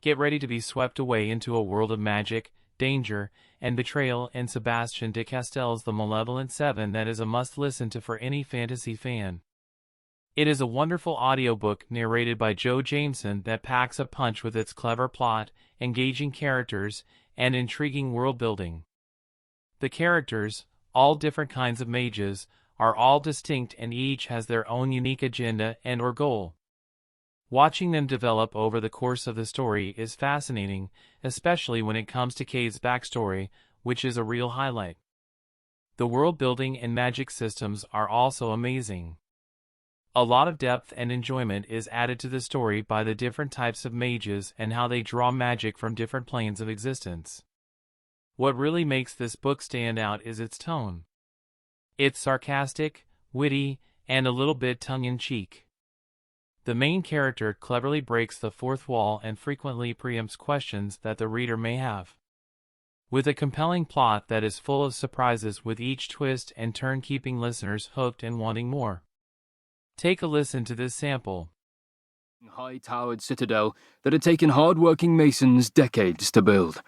Get ready to be swept away into a world of magic, danger, and betrayal in Sebastian de Castell's The Malevolent 7 that is a must-listen to for any fantasy fan. It is a wonderful audiobook narrated by Joe Jameson that packs a punch with its clever plot, engaging characters, and intriguing world-building. The characters, all different kinds of mages, are all distinct and each has their own unique agenda and/or goal. Watching them develop over the course of the story is fascinating, especially when it comes to Cade's backstory, which is a real highlight. The world building and magic systems are also amazing. A lot of depth and enjoyment is added to the story by the different types of mages and how they draw magic from different planes of existence. What really makes this book stand out is its tone. It's sarcastic, witty, and a little bit tongue-in-cheek. The main character cleverly breaks the fourth wall and frequently preempts questions that the reader may have. With a compelling plot that is full of surprises with each twist and turn keeping listeners hooked and wanting more. Take a listen to this sample. High-towered citadel that had taken hard-working masons decades to build.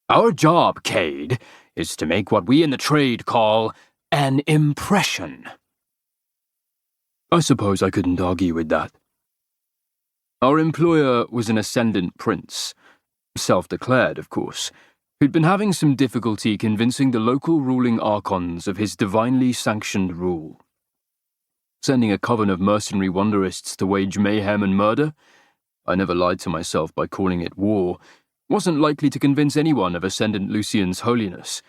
Our job, Cade, is to make what we in the trade call an impression. I suppose I couldn't argue with that. Our employer was an ascendant prince, self-declared, of course, who'd been having some difficulty convincing the local ruling archons of his divinely sanctioned rule. Sending a coven of mercenary wonderists to wage mayhem and murder, I never lied to myself by calling it war, wasn't likely to convince anyone of Ascendant Lucian's holiness.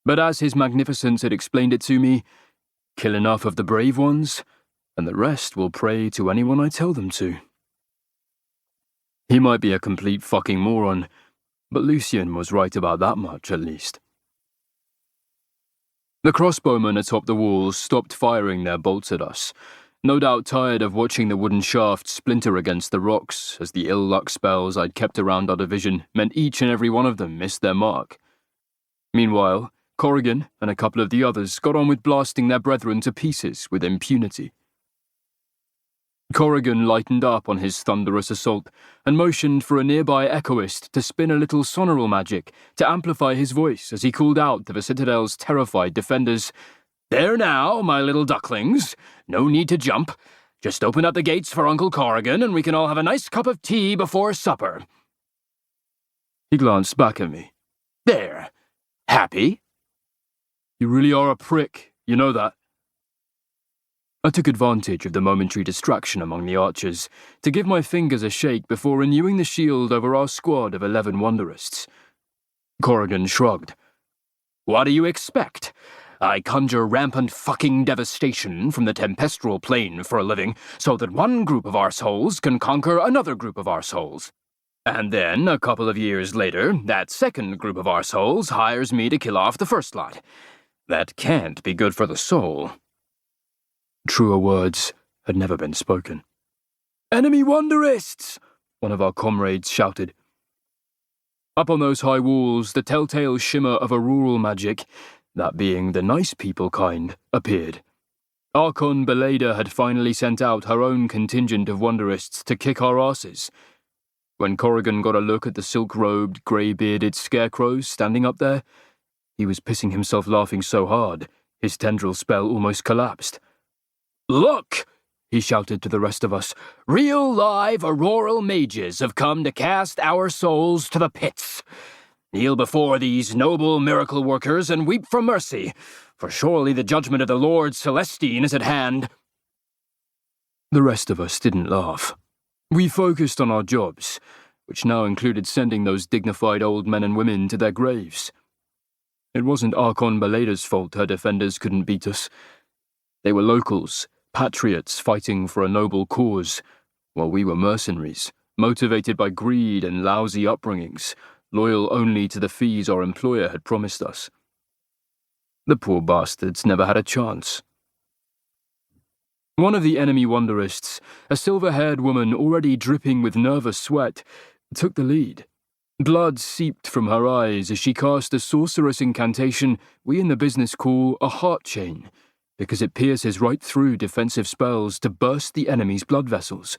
But as His Magnificence had explained it to me, kill enough of the brave ones, and the rest will pray to anyone I tell them to. He might be a complete fucking moron, but Lucian was right about that much, at least. The crossbowmen atop the walls stopped firing their bolts at us, no doubt tired of watching the wooden shaft splinter against the rocks as the ill-luck spells I'd kept around our division meant each and every one of them missed their mark. Meanwhile, Corrigan and a couple of the others got on with blasting their brethren to pieces with impunity. Corrigan lightened up on his thunderous assault and motioned for a nearby echoist to spin a little sonoral magic to amplify his voice as he called out to the Citadel's terrified defenders, "There now, my little ducklings. No need to jump. Just open up the gates for Uncle Corrigan and we can all have a nice cup of tea before supper." He glanced back at me. "There. Happy?" "You really are a prick, you know that." I took advantage of the momentary distraction among the archers to give my fingers a shake before renewing the shield over our squad of 11 wonderists. Corrigan shrugged. "What do you expect? I conjure rampant fucking devastation from the tempestral plane for a living so that one group of arseholes can conquer another group of arseholes. And then, a couple of years later, that second group of arseholes hires me to kill off the first lot. That can't be good for the soul." Truer words had never been spoken. "Enemy wonderists!" one of our comrades shouted. Up on those high walls, the telltale shimmer of auroral magic, that being the nice people kind, appeared. Archon Beleda had finally sent out her own contingent of wonderists to kick our asses. When Corrigan got a look at the silk-robed, grey-bearded scarecrows standing up there, he was pissing himself laughing so hard, his tendril spell almost collapsed. "Look!" he shouted to the rest of us. "Real live auroral mages have come to cast our souls to the pits. Kneel before these noble miracle workers and weep for mercy, for surely the judgment of the Lord Celestine is at hand." The rest of us didn't laugh. We focused on our jobs, which now included sending those dignified old men and women to their graves. It wasn't Archon Beleda's fault her defenders couldn't beat us. They were locals, patriots fighting for a noble cause, while we were mercenaries, motivated by greed and lousy upbringings, loyal only to the fees our employer had promised us. The poor bastards never had a chance. One of the enemy wonderists, a silver-haired woman already dripping with nervous sweat, took the lead. Blood seeped from her eyes as she cast a sorcerous incantation we in the business call a heart chain, because it pierces right through defensive spells to burst the enemy's blood vessels.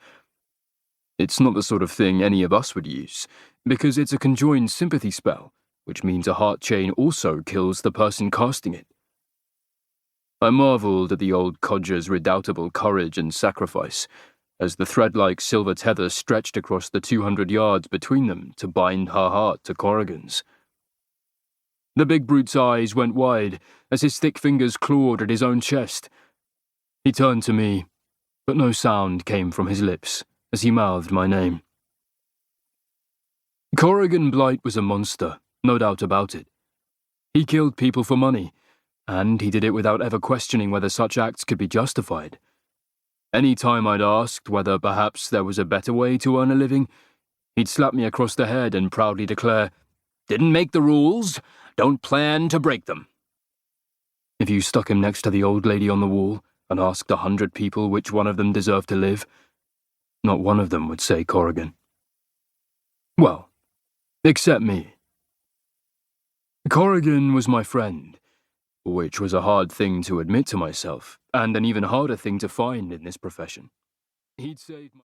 It's not the sort of thing any of us would use, because it's a conjoined sympathy spell, which means a heart chain also kills the person casting it. I marveled at the old codger's redoubtable courage and sacrifice, as the thread-like silver tether stretched across the 200 yards between them to bind her heart to Corrigan's. The big brute's eyes went wide as his thick fingers clawed at his own chest. He turned to me, but no sound came from his lips as he mouthed my name. Corrigan Blight was a monster, no doubt about it. He killed people for money, and he did it without ever questioning whether such acts could be justified. Any time I'd asked whether perhaps there was a better way to earn a living, he'd slap me across the head and proudly declare, "Didn't make the rules, don't plan to break them." If you stuck him next to the old lady on the wall and asked 100 people which one of them deserved to live, not one of them would say Corrigan. Well, except me. Corrigan was my friend, which was a hard thing to admit to myself, and an even harder thing to find in this profession. He'd saved my